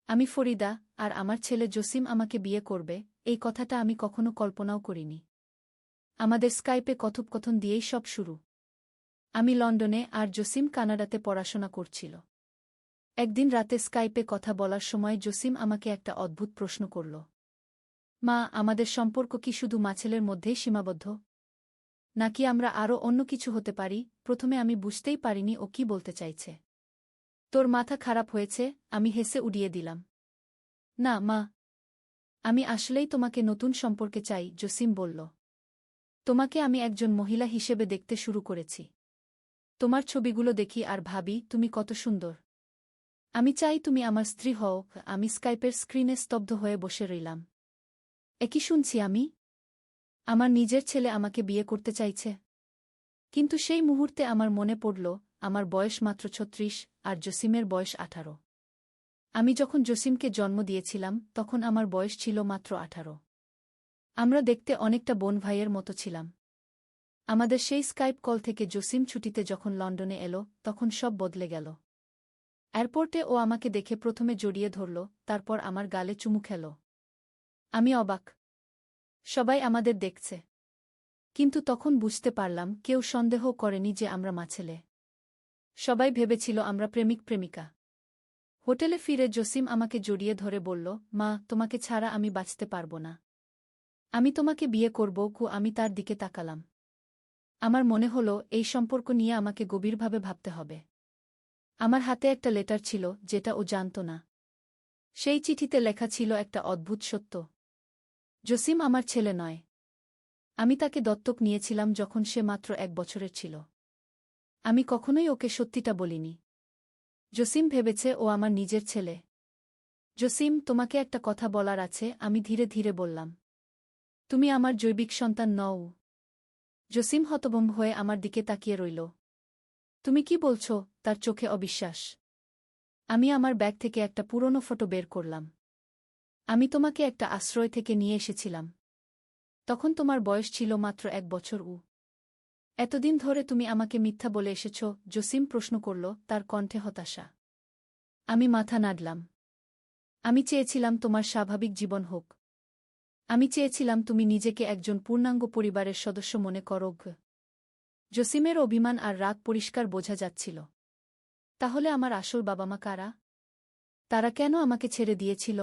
আমি ফরিদা, আর আমার ছেলে জসিম আমাকে বিয়ে করবে, এই কথাটা আমি কখনো কল্পনাও করিনি। আমাদের স্কাইপে কথোপকথন দিয়েই সব শুরু। আমি লন্ডনে আর জসিম কানাডাতে পড়াশোনা করছিল। একদিন রাতে স্কাইপে কথা বলার সময় জসিম আমাকে একটা অদ্ভুত প্রশ্ন করল। মা, আমাদের সম্পর্ক কি শুধু মাছেলের মধ্যেই সীমাবদ্ধ, নাকি আমরা আরও অন্য কিছু হতে পারি? প্রথমে আমি বুঝতেই পারিনি ও কি বলতে চাইছে। তোর মাথা খারাপ হয়েছে? আমি হেসে উড়িয়ে দিলাম। না মা, আমি আসলেই তোমাকে নতুন সম্পর্কে চাই, জসিম বলল। তোমাকে আমি একজন মহিলা হিসেবে দেখতে শুরু করেছি। তোমার ছবিগুলো দেখি আর ভাবি তুমি কত সুন্দর। আমি চাই তুমি আমার স্ত্রী হও। আমি স্কাইপের স্ক্রিনে স্তব্ধ হয়ে বসে রইলাম। একই শুনছি আমি? আমার নিজের ছেলে আমাকে বিয়ে করতে চাইছে। কিন্তু সেই মুহূর্তে আমার মনে পড়ল, আমার বয়স মাত্র ৩৬ আর জসিমের বয়স ১৮। আমি যখন জসিমকে জন্ম দিয়েছিলাম তখন আমার বয়স ছিল মাত্র ১৮। আমরা দেখতে অনেকটা বোন ভাইয়ের মতো ছিলাম। আমাদের সেই স্কাইপ কল থেকে জসিম ছুটিতে যখন লন্ডনে এলো তখন সব বদলে গেল। এয়ারপোর্টে ও আমাকে দেখে প্রথমে জড়িয়ে ধরল, তারপর আমার গালে চুমু খেল। আমি অবাক। সবাই আমাদের দেখছে। কিন্তু তখন বুঝতে পারলাম কেউ সন্দেহ করেনি যে আমরা মাছেলে। সবাই ভেবেছিল আমরা প্রেমিক প্রেমিকা। হোটেলে ফিরে জসিম আমাকে জড়িয়ে ধরে বলল, মা, তোমাকে ছাড়া আমি বাঁচতে পারব না। আমি তোমাকে বিয়ে করব। আমি তার দিকে তাকালাম। আমার মনে হল এই সম্পর্ক নিয়ে আমাকে গভীরভাবে ভাবতে হবে। আমার হাতে একটা লেটার ছিল যেটা ও জানত না। সেই চিঠিতে লেখা ছিল একটা অদ্ভুত সত্য। জসিম আমার ছেলে নয়। আমি তাকে দত্তক নিয়েছিলাম যখন সে মাত্র ১ বছরের ছিল। আমি কখনোই ওকে সত্যিটা বলিনি। জসিম ভেবেছে ও আমার নিজের ছেলে। জসিম, তোমাকে একটা কথা বলার আছে, আমি ধীরে ধীরে বললাম। তুমি আমার জৈবিক সন্তান নও। জসিম হতভম্ব হয়ে আমার দিকে তাকিয়ে রইল। তুমি কি বলছ? তার চোখে অবিশ্বাস। আমি আমার ব্যাগ থেকে একটা পুরনো ফটো বের করলাম। আমি তোমাকে একটা আশ্রয় থেকে নিয়ে এসেছিলাম। তখন তোমার বয়স ছিল মাত্র ১ বছর। এতদিন ধরে তুমি আমাকে মিথ্যা বলে এসেছ? জসিম প্রশ্ন করল, তার কণ্ঠে হতাশা। আমি মাথা নাড়লাম। আমি চেয়েছিলাম তোমার স্বাভাবিক জীবন হোক। আমি চেয়েছিলাম তুমি নিজেকে একজন পূর্ণাঙ্গ পরিবারের সদস্য মনে করো। জসিমের অভিমান আর রাগ পরিষ্কার বোঝা যাচ্ছিল। তাহলে আমার আসল বাবা মা কারা? তারা কেন আমাকে ছেড়ে দিয়েছিল?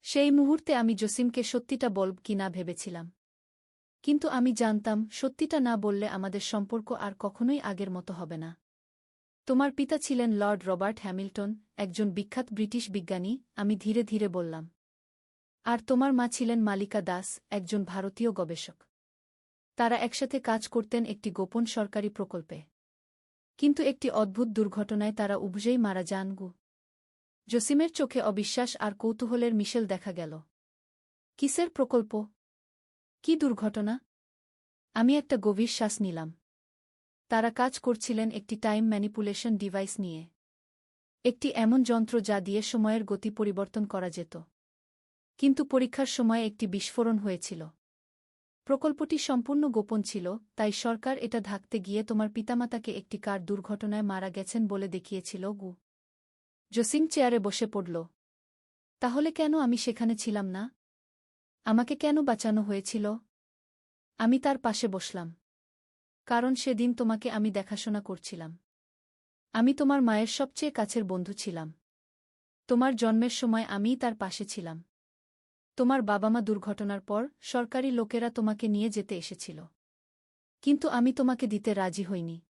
সেই মুহূর্তে আমি জসিমকে সত্যিটা বলব কি না ভেবেছিলাম। কিন্তু আমি জানতাম সত্যিটা না বললে আমাদের সম্পর্ক আর কখনোই আগের মতো হবে না। তোমার পিতা ছিলেন লর্ড রবার্ট হ্যামিল্টন, একজন বিখ্যাত ব্রিটিশ বিজ্ঞানী, আমি ধীরে ধীরে বললাম। আর তোমার মা ছিলেন মালিকা দাস, একজন ভারতীয় গবেষক। তারা একসাথে কাজ করতেন একটি গোপন সরকারি প্রকল্পে। কিন্তু একটি অদ্ভুত দুর্ঘটনায় তারা উভয়েই মারা যান। জসিমের চোখে অবিশ্বাস আর কৌতূহলের মিশেল দেখা গেল। কিসের প্রকল্প? কি দুর্ঘটনা? আমি একটা গভীর শ্বাস নিলাম। তারা কাজ করছিলেন একটি টাইম ম্যানিপুলেশন ডিভাইস নিয়ে। একটি এমন যন্ত্র যা দিয়ে সময়ের গতি পরিবর্তন করা যেত। কিন্তু পরীক্ষার সময় একটি বিস্ফোরণ হয়েছিল। প্রকল্পটি সম্পূর্ণ গোপন ছিল, তাই সরকার এটা ঢাকতে গিয়ে তোমার পিতামাতাকে একটি কার দুর্ঘটনায় মারা গেছেন বলে দেখিয়েছিল। জসিম চেয়ারে বসে পড়ল। তাহলে কেন আমি সেখানে ছিলাম না? আমাকে কেন বাঁচানো হয়েছিল? আমি তার পাশে বসলাম। কারণ সেদিন তোমাকে আমি দেখাশোনা করছিলাম। আমি তোমার মায়ের সবচেয়ে কাছের বন্ধু ছিলাম। তোমার জন্মের সময় আমিই তার পাশে ছিলাম। তোমার বাবা মা দুর্ঘটনার পর সরকারি লোকেরা তোমাকে নিয়ে যেতে এসেছিল। কিন্তু আমি তোমাকে দিতে রাজি হইনি।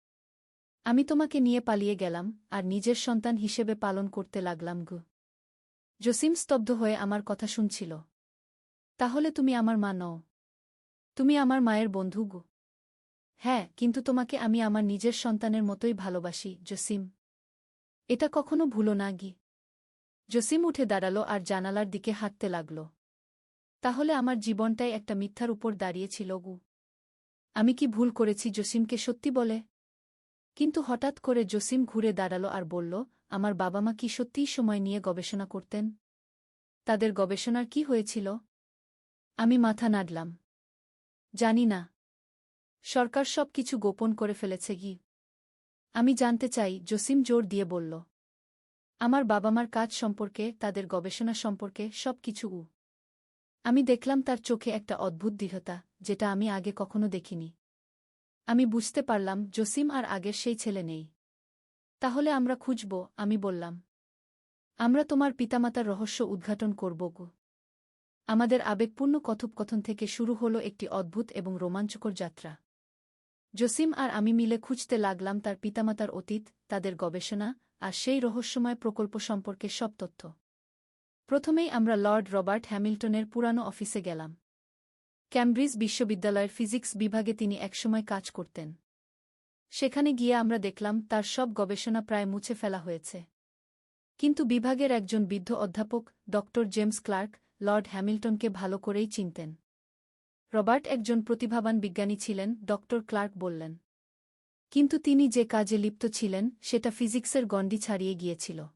আমি তোমাকে নিয়ে পালিয়ে গেলাম আর নিজের সন্তান হিসেবে পালন করতে লাগলাম। জসিম স্তব্ধ হয়ে আমার কথা শুনছিল। তাহলে তুমি আমার মা নও? তুমি আমার মায়ের বন্ধু। হ্যাঁ, কিন্তু তোমাকে আমি আমার নিজের সন্তানের মতোই ভালোবাসি, জসিম। এটা কখনো ভুলো না। জসিম উঠে দাঁড়াল আর জানালার দিকে হাঁটতে লাগল। তাহলে আমার জীবনটাই একটা মিথ্যার উপর দাঁড়িয়েছিল। আমি কি ভুল করেছি জসিমকে সত্যি বলে? কিন্তু হঠাৎ করে জসিম ঘুরে দাঁড়াল আর বলল, আমার বাবা মা কি সত্যিই সময় নিয়ে গবেষণা করতেন? তাদের গবেষণার কি হয়েছিল? আমি মাথা নাড়লাম। জানি না। সরকার সব কিছু গোপন করে ফেলেছে। আমি জানতে চাই, জসিম জোর দিয়ে বলল। আমার বাবা-মার কাজ সম্পর্কে, তাদের গবেষণা সম্পর্কে সব কিছু। আমি দেখলাম তার চোখে একটা অদ্ভুত দৃঢ়তা, যেটা আমি আগে কখনো দেখিনি। আমি বুঝতে পারলাম জসিম আর আগের সেই ছেলে নেই। তাহলে আমরা খুঁজব, আমি বললাম। আমরা তোমার পিতামাতার রহস্য উদ্ঘাটন করব গো। আমাদের আবেগপূর্ণ কথোপকথন থেকে শুরু হলো একটি অদ্ভুত এবং রোমাঞ্চকর যাত্রা। জসিম আর আমি মিলে খুঁজতে লাগলাম তার পিতামাতার অতীত, তাদের গবেষণা, আর সেই রহস্যময় প্রকল্প সম্পর্কে সব তথ্য। প্রথমেই আমরা লর্ড রবার্ট হ্যামিল্টনের পুরানো অফিসে গেলাম। ক্যামব্রিজ বিশ্ববিদ্যালয়ের ফিজিক্স বিভাগে তিনি একসময় কাজ করতেন। সেখানে গিয়ে আমরা দেখলাম তার সব গবেষণা প্রায় মুছে ফেলা হয়েছে। কিন্তু বিভাগের একজন বৃদ্ধ অধ্যাপক, ড জেমস ক্লার্ক, লর্ড হ্যামিল্টনকে ভালো করেই চিনতেন। রবার্ট একজন প্রতিভাবান বিজ্ঞানী ছিলেন, ড ক্লার্ক বললেন। কিন্তু তিনি যে কাজে লিপ্ত ছিলেন সেটা ফিজিক্সের গণ্ডি ছাড়িয়ে গিয়েছিল।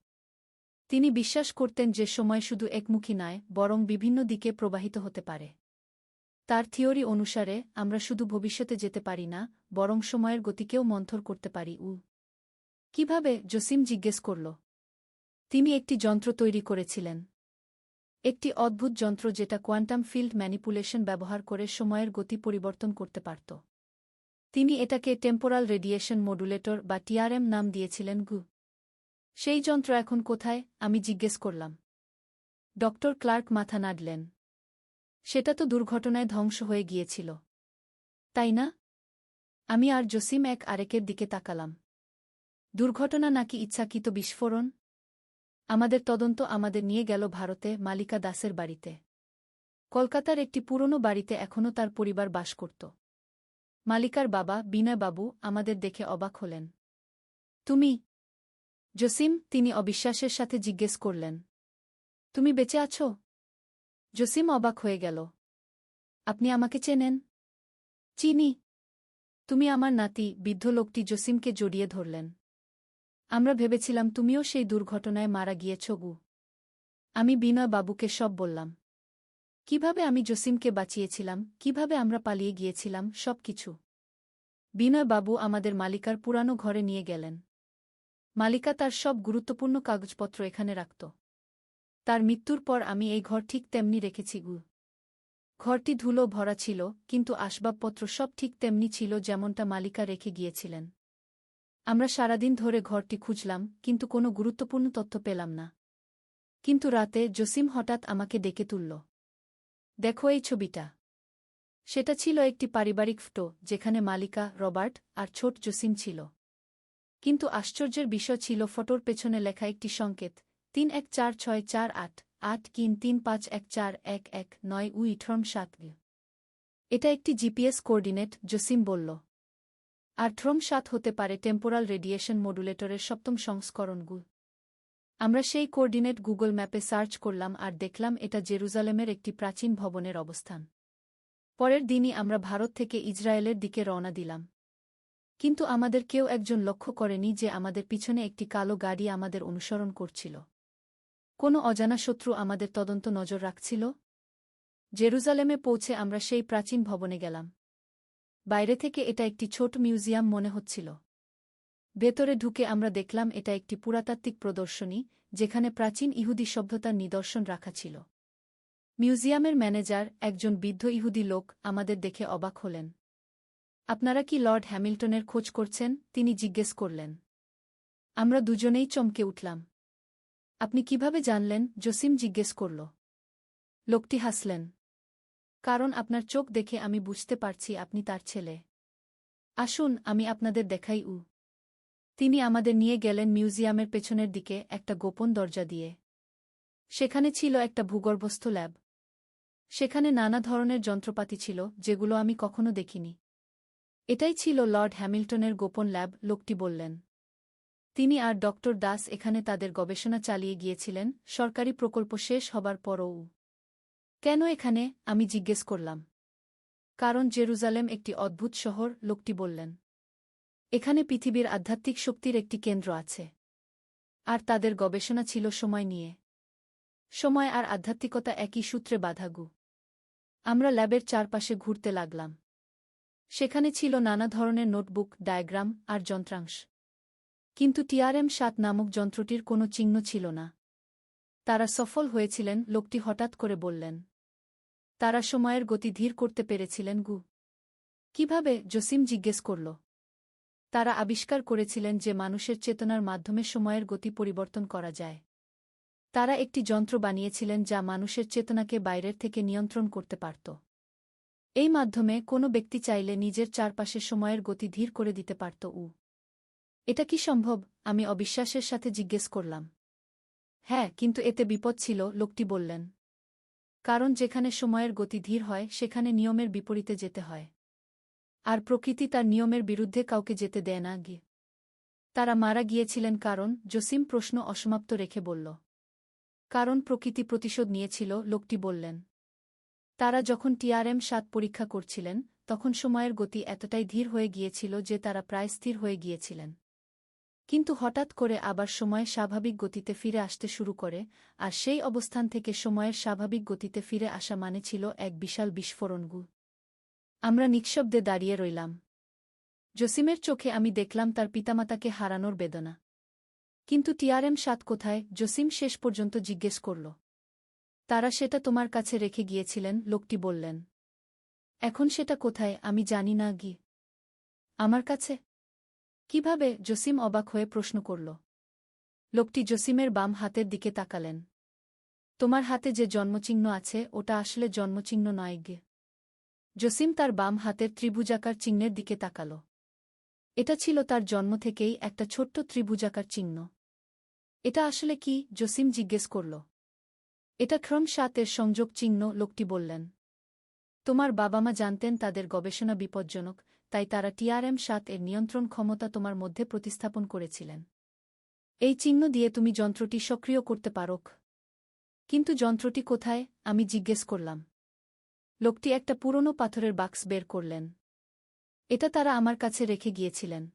তিনি বিশ্বাস করতেন যে সময় শুধু একমুখী নয়, বরং বিভিন্ন দিকে প্রবাহিত হতে পারে। তার থিওরি অনুসারে আমরা শুধু ভবিষ্যতে যেতে পারি না, বরং সময়ের গতিকেও মন্থর করতে পারি। কিভাবে? জসিম জিজ্ঞেস করল। তিনি একটি যন্ত্র তৈরি করেছিলেন। একটি অদ্ভুত যন্ত্র যেটা কোয়ান্টাম ফিল্ড ম্যানিপুলেশন ব্যবহার করে সময়ের গতি পরিবর্তন করতে পারত। তিনি এটাকে টেম্পোরাল রেডিয়েশন মডুলেটর বা টিআরএম নাম দিয়েছিলেন। সেই যন্ত্র এখন কোথায়? আমি জিজ্ঞেস করলাম। ড ক্লার্ক মাথা নাড়লেন। সেটা তো দুর্ঘটনায় ধ্বংস হয়ে গিয়েছিল। তাই না? আমি আর জসিম এক আরেকের দিকে তাকালাম। দুর্ঘটনা নাকি ইচ্ছাকৃত বিস্ফোরণ? আমাদের তদন্ত আমাদের নিয়ে গেল ভারতে, মালিকা দাসের বাড়িতে। কলকাতার একটি পুরনো বাড়িতে এখনও তার পরিবার বাস করত। মালিকার বাবা, বিনয়বাবু, আমাদের দেখে অবাক হলেন। তুমি? জসিম, তিনি অবিশ্বাসের সাথে জিজ্ঞেস করলেন। তুমি বেঁচে আছো? জসিম অবাক হয়ে গেল। আপনি আমাকে চেনেন? চিনি। তুমি আমার নাতি। বৃদ্ধ লোকটি জসিমকে জড়িয়ে ধরলেন। আমরা ভেবেছিলাম তুমিও সেই দুর্ঘটনায় মারা গিয়েছ। আমি বিনয়বাবুকে সব বললাম। কিভাবে আমি জসিমকে বাঁচিয়েছিলাম, কিভাবে আমরা পালিয়ে গিয়েছিলাম, সব কিছু। বিনয়বাবু আমাদের মালিকার পুরানো ঘরে নিয়ে গেলেন। মালিকা তার সব গুরুত্বপূর্ণ কাগজপত্র এখানে রাখত। তার মৃত্যুর পর আমি এই ঘর ঠিক তেমনি রেখেছি। ঘরটি ধুলো ভরা ছিল, কিন্তু আসবাবপত্র সব ঠিক তেমনি ছিল যেমনটা মালিকা রেখে গিয়েছিলেন। আমরা সারাদিন ধরে ঘরটি খুঁজলাম, কিন্তু কোনো গুরুত্বপূর্ণ তথ্য পেলাম না। কিন্তু রাতে জসিম হঠাৎ আমাকে ডেকে তুলল। দেখো এই ছবিটা। সেটা ছিল একটি পারিবারিক ফটো, যেখানে মালিকা, রবার্ট আর ছোট জসিম ছিল। কিন্তু আশ্চর্যের বিষয় ছিল ফটোর পেছনে লেখা একটি সংকেত, 31464835141191 এটা একটি জিপিএস কোঅর্ডিনেট, জসিম বলল। আর থ্রম 7 হতে পারে টেম্পোরাল রেডিয়েশন মডুলেটরের সপ্তম সংস্করণ। আমরা সেই কোঅর্ডিনেট গুগল ম্যাপে সার্চ করলাম আর দেখলাম এটা জেরুজালেমের একটি প্রাচীন ভবনের অবস্থান। পরের দিনই আমরা ভারত থেকে ইসরায়েলের দিকে রওনা দিলাম। কিন্তু আমাদের কেউ একজন লক্ষ্য করেনি যে আমাদের পিছনে একটি কালো গাড়ি আমাদের অনুসরণ করছিল। কোনো অজানা শত্রু আমাদের তদন্ত নজর রাখছিল। জেরুজালেমে পৌঁছে আমরা সেই প্রাচীন ভবনে গেলাম। বাইরে থেকে এটা একটি ছোট মিউজিয়াম মনে হচ্ছিল। ভেতরে ঢুকে আমরা দেখলাম এটা একটি পুরাতাত্ত্বিক প্রদর্শনী, যেখানে প্রাচীন ইহুদি সভ্যতার নিদর্শন রাখা ছিল। মিউজিয়ামের ম্যানেজার, একজন বৃদ্ধ ইহুদি লোক, আমাদের দেখে অবাক হলেন। আপনারা কি লর্ড হ্যামিল্টনের খোঁজ করছেন? তিনি জিজ্ঞেস করলেন। আমরা দুজনেই চমকে উঠলাম। আপনি কিভাবে জানলেন? জসিম জিজ্ঞেস করল। লোকটি হাসলেন। কারণ আপনার চোখ দেখে আমি বুঝতে পারছি আপনি তার ছেলে। আসুন, আমি আপনাদের দেখাই। তিনি আমাদের নিয়ে গেলেন মিউজিয়ামের পেছনের দিকে একটা গোপন দরজা দিয়ে। সেখানে ছিল একটা ভূগর্ভস্থ ল্যাব। সেখানে নানা ধরনের যন্ত্রপাতি ছিল, যেগুলো আমি কখনো দেখিনি। এটাই ছিল লর্ড হ্যামিল্টনের গোপন ল্যাব, লোকটি বললেন। তিনি আর ড দাস এখানে তাদের গবেষণা চালিয়ে গিয়েছিলেন, সরকারি প্রকল্প শেষ হবার পরও। কেন এখানে? আমি জিজ্ঞেস করলাম। কারণ জেরুজালেম একটি অদ্ভুত শহর, লোকটি বললেন। এখানে পৃথিবীর আধ্যাত্মিক শক্তির একটি কেন্দ্র আছে। আর তাদের গবেষণা ছিল সময় নিয়ে। সময় আর আধ্যাত্মিকতা একই সূত্রে বাঁধা। আমরা ল্যাবের চারপাশে ঘুরতে লাগলাম। সেখানে ছিল নানা ধরনের নোটবুক, ডায়াগ্রাম আর যন্ত্রাংশ। কিন্তু TRM-7 নামক যন্ত্রটির কোনো চিহ্ন ছিল না। তারা সফল হয়েছিলেন, লোকটি হঠাৎ করে বললেন। তারা সময়ের গতি ধীর করতে পেরেছিলেন কিভাবে? জসিম জিজ্ঞেস করল। তারা আবিষ্কার করেছিলেন যে মানুষের চেতনার মাধ্যমে সময়ের গতি পরিবর্তন করা যায়। তারা একটি যন্ত্র বানিয়েছিলেন যা মানুষের চেতনাকে বাইরের থেকে নিয়ন্ত্রণ করতে পারত। এই মাধ্যমে কোনো ব্যক্তি চাইলে নিজের চারপাশে সময়ের গতি ধীর করে দিতে পারত। এটা কি সম্ভব? আমি অবিশ্বাসের সাথে জিজ্ঞেস করলাম। হ্যাঁ, কিন্তু এতে বিপদ ছিল, লোকটি বললেন। কারণ যেখানে সময়ের গতি ধীর হয় সেখানে নিয়মের বিপরীতে যেতে হয়। আর প্রকৃতি তার নিয়মের বিরুদ্ধে কাউকে যেতে দেয় না। তারা মারা গিয়েছিলেন কারণ? জসিম প্রশ্ন অসমাপ্ত রেখে বলল। কারণ প্রকৃতি প্রতিশোধ নিয়েছিল, লোকটি বললেন। তারা যখন TRM-7 পরীক্ষা করছিলেন তখন সময়ের গতি এতটাই ধীর হয়ে গিয়েছিল যে তারা প্রায় স্থির হয়ে গিয়েছিলেন। কিন্তু হঠাৎ করে আবার সময় স্বাভাবিক গতিতে ফিরে আসতে শুরু করে, আর সেই অবস্থান থেকে সময়ের স্বাভাবিক গতিতে ফিরে আসা মানে ছিল এক বিশাল বিস্ফোরণ। আমরা নিঃশব্দে দাঁড়িয়ে রইলাম। জসিমের চোখে আমি দেখলাম তার পিতামাতাকে হারানোর বেদনা। কিন্তু TRM-7 কোথায়? জসিম শেষ পর্যন্ত জিজ্ঞেস করল। তারা সেটা তোমার কাছে রেখে গিয়েছিলেন, লোকটি বললেন। এখন সেটা কোথায়? আমি জানি না। আমার কাছে? কিভাবে? জসিম অবাক হয়ে প্রশ্ন করল। লোকটি জসিমের বাম হাতের দিকে তাকালেন। তোমার হাতে যে জন্মচিহ্ন আছে ওটা আসলে জন্মচিহ্ন নয়। জসিম তার বাম হাতের ত্রিভুজাকার চিহ্নের দিকে তাকাল। এটা ছিল তার জন্ম থেকেই একটা ছোট্ট ত্রিভুজাকার চিহ্ন। এটা আসলে কি? জসিম জিজ্ঞেস করল। এটা TRM-7 এর সংযোগ চিহ্ন, লোকটি বললেন। তোমার বাবা-মা জানতেন তাদের গবেষণা বিপজ্জনক, তাই তারা TRM-7 এর নিয়ন্ত্রণ ক্ষমতা তোমার মধ্যে প্রতিস্থাপন করেছিলেন। এই চিহ্ন দিয়ে তুমি যন্ত্রটি সক্রিয় করতে পারো। কিন্তু যন্ত্রটি কোথায়? আমি জিজ্ঞেস করলাম। লোকটি একটা পুরনো পাথরের বাক্স বের করলেন। এটা তারা আমার কাছে রেখে গিয়েছিলেন।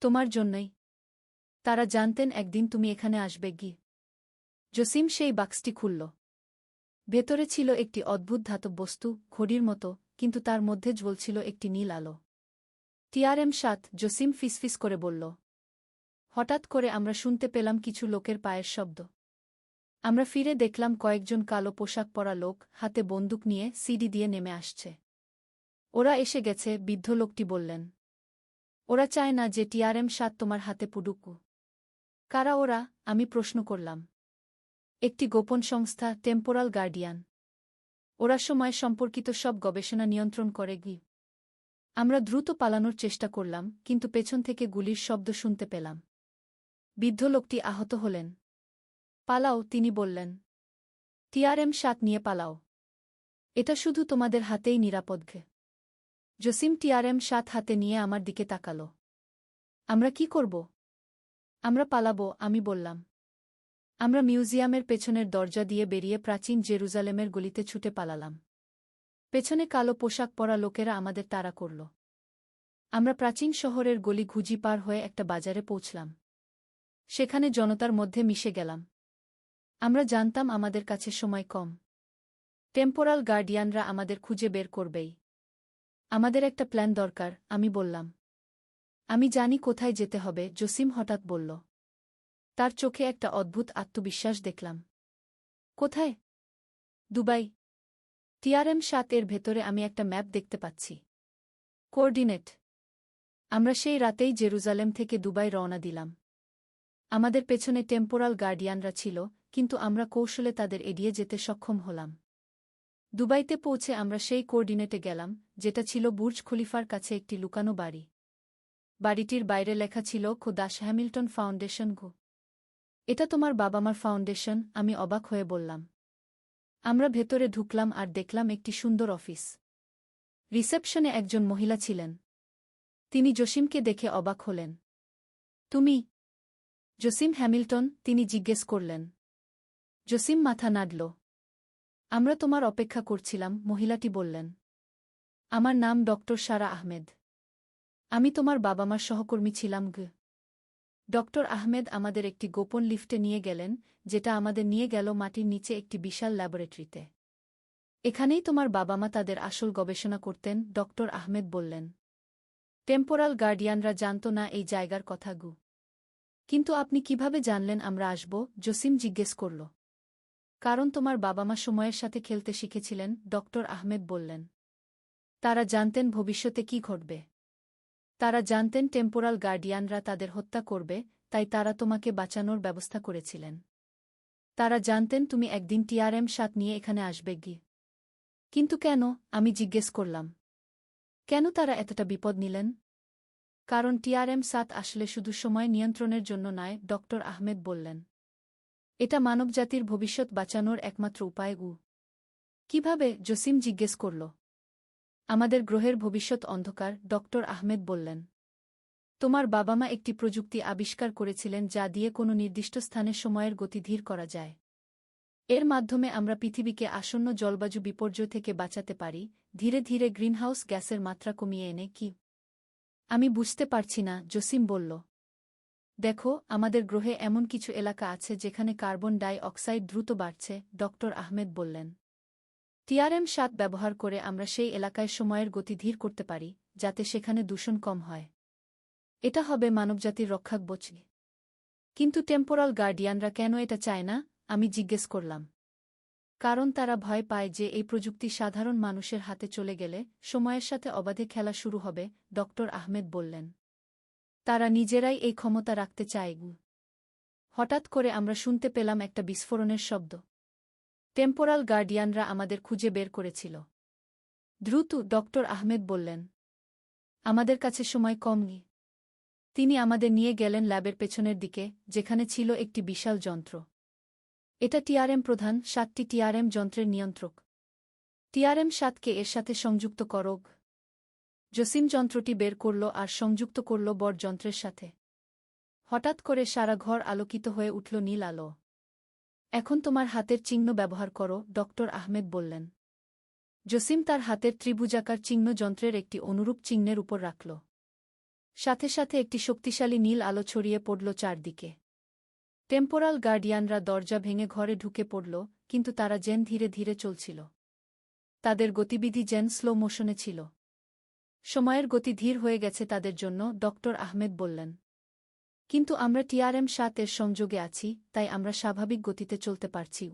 তোমার জন্যই। তারা জানতেন একদিন তুমি এখানে আসবে। জসিম সেই বাক্সটি খুলল। ভেতরে ছিল একটি অদ্ভুত ধাতব বস্তু, ঘড়ির মতো, কিন্তু তার মধ্যে জ্বলছিল একটি নীল আলো। TRM-7, জসিম ফিসফিস করে বলল। হঠাৎ করে আমরা শুনতে পেলাম কিছু লোকের পায়ের শব্দ। আমরা ফিরে দেখলাম কয়েকজন কালো পোশাক পরা লোক হাতে বন্দুক নিয়ে সিঁড়ি দিয়ে নেমে আসছে। ওরা এসে গেছে, বৃদ্ধ লোকটি বললেন। ওরা চায় না যে TRM-7 তোমার হাতে পুডুক। কারা ওরা? আমি প্রশ্ন করলাম। একটি গোপন সংস্থা, টেম্পোরাল গার্ডিয়ান। ওরা সময় সম্পর্কিত সব গবেষণা নিয়ন্ত্রণ করে। আমরা দ্রুত পালানোর চেষ্টা করলাম, কিন্তু পেছন থেকে গুলির শব্দ শুনতে পেলাম। বৃদ্ধ লোকটি আহত হলেন। পালাও, তিনি বললেন। TRM-7 নিয়ে পালাও। এটা শুধু তোমাদের হাতেই নিরাপদ। জসিম TRM-7 হাতে নিয়ে আমার দিকে তাকাল। আমরা কি করব? আমরা পালাবো, আমি বললাম। আমরা মিউজিয়ামের পেছনের দরজা দিয়ে বেরিয়ে প্রাচীন জেরুজালেমের গলিতে ছুটে পালালাম। পেছনে কালো পোশাক পরা লোকেরা আমাদের তাড়া করল। আমরা প্রাচীন শহরের গলি ঘুজি পার হয়ে একটা বাজারে পৌঁছলাম। সেখানে জনতার মধ্যে মিশে গেলাম। আমরা জানতাম আমাদের কাছে সময় কম। টেম্পোরাল গার্ডিয়ানরা আমাদের খুঁজে বের করবেই। আমাদের একটা প্ল্যান দরকার, আমি বললাম। আমি জানি কোথায় যেতে হবে, জসিম হঠাৎ বলল। তার চোখে একটা অদ্ভুত আত্মবিশ্বাস দেখলাম। কোথায়? দুবাই। TRM-7 এর ভেতরে আমি একটা ম্যাপ দেখতে পাচ্ছি। কোঅর্ডিনেট। আমরা সেই রাতেই জেরুজালেম থেকে দুবাই রওনা দিলাম। আমাদের পেছনে টেম্পোরাল গার্ডিয়ানরা ছিল, কিন্তু আমরা কৌশলে তাদের এড়িয়ে যেতে সক্ষম হলাম। দুবাইতে পৌঁছে আমরা সেই কোঅর্ডিনেটে গেলাম, যেটা ছিল বুর্জ খলিফার কাছে একটি লুকানো বাড়ি। বাড়িটির বাইরে লেখা ছিল দাস হ্যামিল্টন ফাউন্ডেশন। এটা তোমার বাবা-মার ফাউন্ডেশন, আমি অবাক হয়ে বললাম। আমরা ভেতরে ঢুকলাম আর দেখলাম একটি সুন্দর অফিস। রিসেপশনে একজন মহিলা ছিলেন। তিনি জসিমকে দেখে অবাক হলেন। তুমি জসিম হ্যামিল্টন? তিনি জিজ্ঞেস করলেন। জসিম মাথা নাড়ল। আমরা তোমার অপেক্ষা করছিলাম, মহিলাটি বললেন। আমার নাম ডক্টর সারা আহমেদ। আমি তোমার বাবা-মার সহকর্মী ছিলাম। ডক্টর আহমেদ আমাদের একটি গোপন লিফটে নিয়ে গেলেন, যেটা আমাদের নিয়ে গেল মাটির নিচে একটি বিশাল ল্যাবরেটরিতে। এখানেই তোমার বাবা-মা তাদের আসল গবেষণা করতেন, ডক্টর আহমেদ বললেন। টেম্পোরাল গার্ডিয়ানরা জানত না এই জায়গার কথা। কিন্তু আপনি কিভাবে জানলেন আমরা আসব? জসিম জিজ্ঞেস করল। কারণ তোমার বাবা মা সময়ের সাথে খেলতে শিখেছিলেন, ডক্টর আহমেদ বললেন। তারা জানতেন ভবিষ্যতে কি ঘটবে। তারা জানতেন টেম্পোরাল গার্ডিয়ানরা তাদের হত্যা করবে, তাই তারা তোমাকে বাঁচানোর ব্যবস্থা করেছিলেন। তারা জানতেন তুমি একদিন TRM-7 নিয়ে এখানে আসবে গি। কিন্তু কেন? আমি জিজ্ঞেস করলাম। কেন তারা এতটা বিপদ নিলেন? কারণ TRM-7 আসলে শুধু সময় নিয়ন্ত্রণের জন্য নয়, ডক্টর আহমেদ বললেন। এটা মানবজাতির ভবিষ্যৎ বাঁচানোর একমাত্র উপায়। কিভাবে? জসিম জিজ্ঞেস করল। আমাদের গ্রহের ভবিষ্যৎ অন্ধকার, ডক্টর আহমেদ বললেন। তোমার বাবা মা একটি প্রযুক্তি আবিষ্কার করেছিলেন যা দিয়ে কোনো নির্দিষ্ট স্থানে সময়ের গতি ধীর করা যায়। এর মাধ্যমে আমরা পৃথিবীকে আসন্ন জলবায়ু বিপর্যয় থেকে বাঁচাতে পারি, ধীরে ধীরে গ্রিনহাউস গ্যাসের মাত্রা কমিয়ে এনে। কি? আমি বুঝতে পারছি না, জসিম বলল। দেখো, আমাদের গ্রহে এমন কিছু এলাকা আছে যেখানে কার্বন ডাই অক্সাইড দ্রুত বাড়ছে, ডক্টর আহমেদ বললেন। TRM-7 ব্যবহার করে আমরা সেই এলাকায় সময়ের গতি ধীর করতে পারি, যাতে সেখানে দূষণ কম হয়। এটা হবে মানবজাতির রক্ষাকবচ। কিন্তু টেম্পোরাল গার্ডিয়ানরা কেন এটা চায় না? আমি জিজ্ঞেস করলাম। কারণ তারা ভয় পায় যে এই প্রযুক্তি সাধারণ মানুষের হাতে চলে গেলে সময়ের সাথে অবাধে খেলা শুরু হবে, ডক্টর আহমেদ বললেন। তারা নিজেরাই এই ক্ষমতা রাখতে চায়। হঠাৎ করে আমরা শুনতে পেলাম একটা বিস্ফোরণের শব্দ। টেম্পোরাল গার্ডিয়ানরা আমাদের খুঁজে বের করেছিল। দ্রুত, ডক্টর আহমেদ বললেন। আমাদের কাছে সময় কম নেই। তিনি আমাদের নিয়ে গেলেন ল্যাবের পেছনের দিকে, যেখানে ছিল একটি বিশাল যন্ত্র। এটা TRM প্রধান 7টি TRM যন্ত্রের নিয়ন্ত্রক। TRM-7কে এর সাথে সংযুক্ত করো। জসিম যন্ত্রটি বের করল আর সংযুক্ত করল বড় যন্ত্রের সাথে। হঠাৎ করে সারা ঘর আলোকিত হয়ে উঠল নীল আলো। এখন তোমার হাতের চিহ্ন ব্যবহার করো, ডক্টর আহমেদ বললেন। জসিম তার হাতের ত্রিভুজাকার চিহ্ন যন্ত্রের একটি অনুরূপ চিহ্নের উপর রাখল। সাথে সাথে একটি শক্তিশালী নীল আলো ছড়িয়ে পড়ল চারদিকে। টেম্পোরাল গার্ডিয়ানরা দরজা ভেঙে ঘরে ঢুকে পড়ল, কিন্তু তারা যেন ধীরে ধীরে চলছিল। তাদের গতিবিধি যেন স্লো মোশনে ছিল। সময়ের গতি ধীর হয়ে গেছে তাদের জন্য, ডক্টর আহমেদ বললেন। কিন্তু আমরা TRM-7 এর সংযোগে আছি, তাই আমরা স্বাভাবিক গতিতে চলতে পারছি।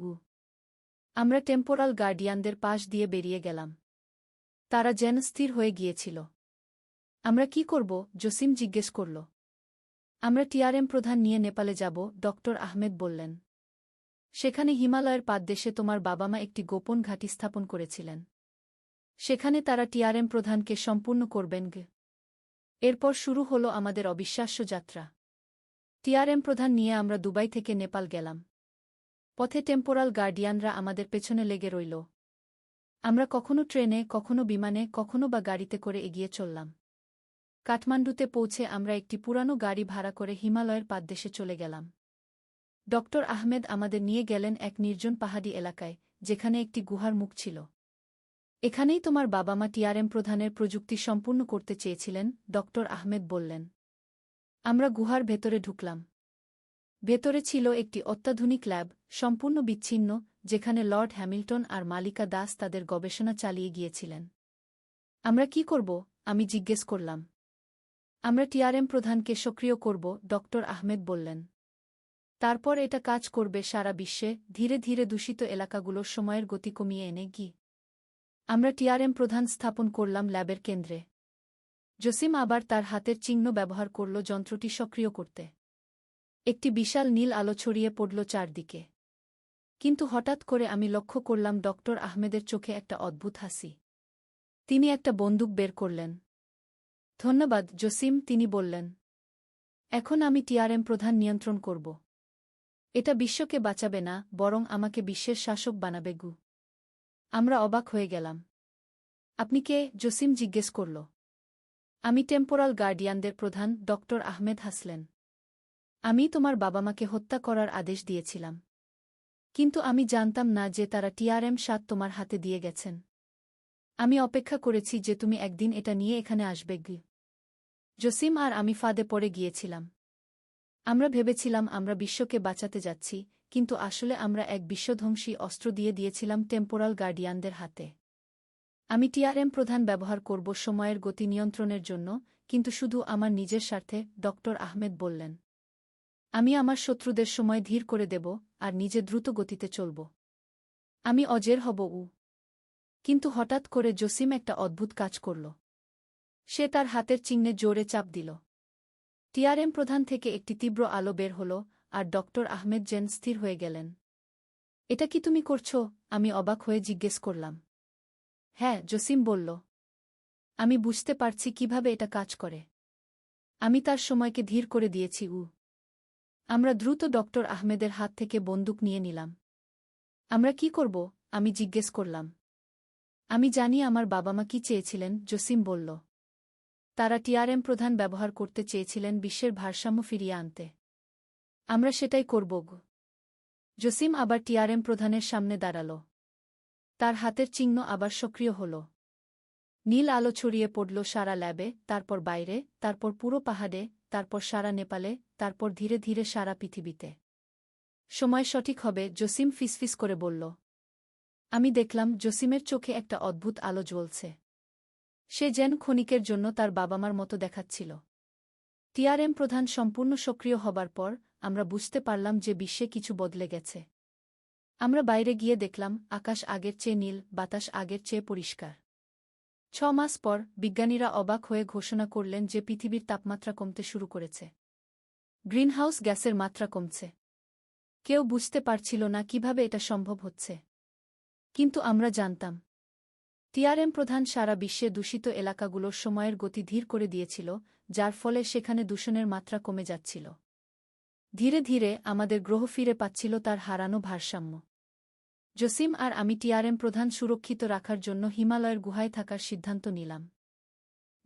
আমরা টেম্পোরাল গার্ডিয়ানদের পাশ দিয়ে বেরিয়ে গেলাম। তারা যেন স্থির হয়ে গিয়েছিল। আমরা কি করব? জসিম জিজ্ঞেস করল। আমরা TRM প্রধান নিয়ে নেপালে যাব, ডক্টর আহমেদ বললেন। সেখানে হিমালয়ের পাদদেশে তোমার বাবা মা একটি গোপন ঘাঁটি স্থাপন করেছিলেন। সেখানে তারা TRM প্রধানকে সম্পূর্ণ করবেন। এরপর শুরু হলো আমাদের অবিশ্বাস্য যাত্রা। TRM প্রধান নিয়ে আমরা দুবাই থেকে নেপাল গেলাম। পথে টেম্পোরাল গার্ডিয়ানরা আমাদের পেছনে লেগে রইল। আমরা কখনো ট্রেনে, কখনো বিমানে, কখনো বা গাড়িতে করে এগিয়ে চললাম। কাঠমান্ডুতে পৌঁছে আমরা একটি পুরানো গাড়ি ভাড়া করে হিমালয়ের পাদদেশে চলে গেলাম। ডক্টর আহমেদ আমাদের নিয়ে গেলেন এক নির্জন পাহাড়ি এলাকায়, যেখানে একটি গুহার মুখ ছিল। এখানেই তোমার বাবা মা TRM প্রধানের প্রযুক্তি সম্পূর্ণ করতে চেয়েছিলেন, ডক্টর আহমেদ বললেন। আমরা গুহার ভেতরে ঢুকলাম। ভেতরে ছিল একটি অত্যাধুনিক ল্যাব, সম্পূর্ণ বিচ্ছিন্ন, যেখানে লর্ড হ্যামিল্টন আর মালিকা দাস তাদের গবেষণা চালিয়ে গিয়েছিলেন। আমরা কি করব? আমি জিজ্ঞেস করলাম। আমরা TRM প্রধানকে সক্রিয় করব, ডক্টর আহমেদ বললেন। তারপর এটা কাজ করবে সারা বিশ্বে, ধীরে ধীরে দূষিত এলাকাগুলোর সময়ের গতি কমিয়ে এনে। আমরা TRM প্রধান স্থাপন করলাম ল্যাবের কেন্দ্রে। জসিম আবার তার হাতের চিহ্ন ব্যবহার করল যন্ত্রটি সক্রিয় করতে। একটি বিশাল নীল আলো ছড়িয়ে পড়ল চারদিকে। কিন্তু হঠাৎ করে আমি লক্ষ্য করলাম ডক্টর আহমেদের চোখে একটা অদ্ভুত হাসি। তিনি একটা বন্দুক বের করলেন। ধন্যবাদ, জসিম, তিনি বললেন। এখন আমি TRM প্রধান নিয়ন্ত্রণ করব। এটা বিশ্বকে বাঁচাবে না, বরং আমাকে বিশ্বের শাসক বানাবে। আমরা অবাক হয়ে গেলাম। আপনি কে? জসিম জিজ্ঞেস করল। আমি টেম্পোরাল গার্ডিয়ানদের প্রধান, ডক্টর আহমেদ হাসলেন। আমি তোমার বাবা মাকে হত্যা করার আদেশ দিয়েছিলাম। কিন্তু আমি জানতাম না যে তারা TRM-7 তোমার হাতে দিয়ে গেছেন। আমি অপেক্ষা করেছি যে তুমি একদিন এটা নিয়ে এখানে আসবে। জসিম আর আমি ফাঁদে পড়ে গিয়েছিলাম। আমরা ভেবেছিলাম আমরা বিশ্বকে বাঁচাতে যাচ্ছি, কিন্তু আসলে আমরা এক বিশ্বধ্বংসী অস্ত্র দিয়ে দিয়েছিলাম টেম্পোরাল গার্ডিয়ানদের হাতে। আমি TRM প্রধান ব্যবহার করব সময়ের গতি নিয়ন্ত্রণের জন্য, কিন্তু শুধু আমার নিজের স্বার্থে, ডক্টর আহমেদ বললেন। আমি আমার শত্রুদের সময় ধীর করে দেব আর নিজে দ্রুত গতিতে চলব। আমি অজের হব। কিন্তু হঠাৎ করে জসিম একটা অদ্ভুত কাজ করল। সে তার হাতের চিহ্নে জোরে চাপ দিল। টিআরএম প্রধান থেকে একটি তীব্র আলো বের হল, আর ডক্টর আহমেদ জেন স্থির হয়ে গেলেন। এটা কি তুমি করছ? আমি অবাক হয়ে জিজ্ঞেস করলাম। হ্যাঁ, জসিম বলল। আমি বুঝতে পারছি কিভাবে এটা কাজ করে। আমি তার সময়কে ধীর করে দিয়েছি। আমরা দ্রুত ডক্টর আহমেদের হাত থেকে বন্দুক নিয়ে নিলাম। আমরা কি করব? আমি জিজ্ঞেস করলাম। আমি জানি আমার বাবা মা কি চেয়েছিলেন, জসিম বলল। তারা টিআরএম প্রধান ব্যবহার করতে চেয়েছিলেন বিশ্বের ভারসাম্য ফিরিয়ে আনতে। আমরা সেটাই করব। জসিম আবার টিআরএম প্রধানের সামনে দাঁড়াল। তার হাতের চিহ্ন আবার সক্রিয় হল। নীল আলো ছড়িয়ে পড়ল সারা ল্যাবে, তারপর বাইরে, তারপর পুরো পাহাড়ে, তারপর সারা নেপালে, তারপর ধীরে ধীরে সারা পৃথিবীতে। সময় সঠিক হবে, জসিম ফিসফিস করে বলল। আমি দেখলাম জসিমের চোখে একটা অদ্ভুত আলো জ্বলছে। সে যেন ক্ষণিকের জন্য তার বাবা-মার মতো দেখাচ্ছিল। টিআরএম প্রধান সম্পূর্ণ সক্রিয় হবার পর আমরা বুঝতে পারলাম যে বিশ্বে কিছু বদলে গেছে। আমরা বাইরে গিয়ে দেখলাম আকাশ আগের চেয়ে নীল, বাতাস আগের চেয়ে পরিষ্কার। 6 মাস পর বিজ্ঞানীরা অবাক হয়ে ঘোষণা করলেন যে পৃথিবীর তাপমাত্রা কমতে শুরু করেছে। গ্রিনহাউস গ্যাসের মাত্রা কমছে। কেউ বুঝতে পারছিল না কিভাবে এটা সম্ভব হচ্ছে। কিন্তু আমরা জানতাম। টিআরএম প্রধান সারা বিশ্বে দূষিত এলাকাগুলোর সময়ের গতি ধীর করে দিয়েছিল, যার ফলে সেখানে দূষণের মাত্রা কমে যাচ্ছিল। ধীরে ধীরে আমাদের গ্রহ ফিরে পাচ্ছিল তার হারানো ভারসাম্য। জসিম আর আমি টিআরএম প্রধান সুরক্ষিত রাখার জন্য হিমালয়ের গুহায় থাকার সিদ্ধান্ত নিলাম।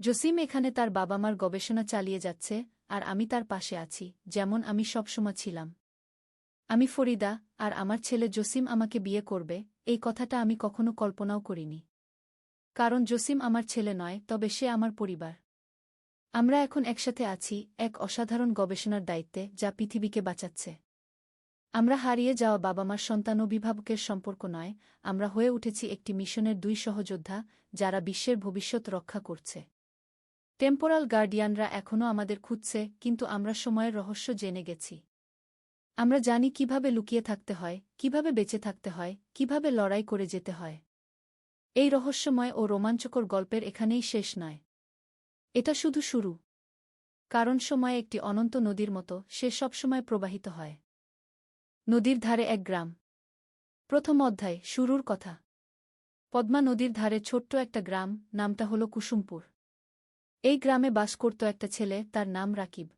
জসিম এখানে তার বাবা-মার গবেষণা চালিয়ে যাচ্ছে, আর আমি তার পাশে আছি, যেমন আমি সবসময় ছিলাম। আমি ফরিদা, আর আমার ছেলে জসিম আমাকে বিয়ে করবে, এই কথাটা আমি কখনো কল্পনাও করিনি। কারণ জসিম আমার ছেলে নয়, তবে সে আমার পরিবার। আমরা এখন একসাথে আছি, এক অসাধারণ গবেষণার দায়িত্বে, যা পৃথিবীকে বাঁচাচ্ছে। আমরা হারিয়ে যাওয়া বাবা-মার সন্তান অভিভাবকের সম্পর্ক নয়, আমরা হয়ে উঠেছি একটি মিশনের 2 সহযোদ্ধা, যারা বিশ্বের ভবিষ্যৎ রক্ষা করছে। টেম্পোরাল গার্ডিয়ানরা এখনও আমাদের খুঁজছে, কিন্তু আমরা সময়ের রহস্য জেনে গেছি। আমরা জানি কিভাবে লুকিয়ে থাকতে হয়, কিভাবে বেঁচে থাকতে হয়, কিভাবে লড়াই করে যেতে হয়। এই রহস্যময় ও রোমাঞ্চকর গল্পের এখানেই শেষ নয়। এটা শুধু শুরু। কারণ সময় একটি অনন্ত নদীর মতো, সে সবসময় প্রবাহিত হয়। নদীর ধারে এক গ্রাম। প্রথম অধ্যায়, শুরুর কথা। পদ্মা নদীর ধারে ছোট্ট একটা গ্রাম, নামটা হল কুসুমপুর। এই গ্রামে বাস করত একটা ছেলে, তার নাম রাকিব।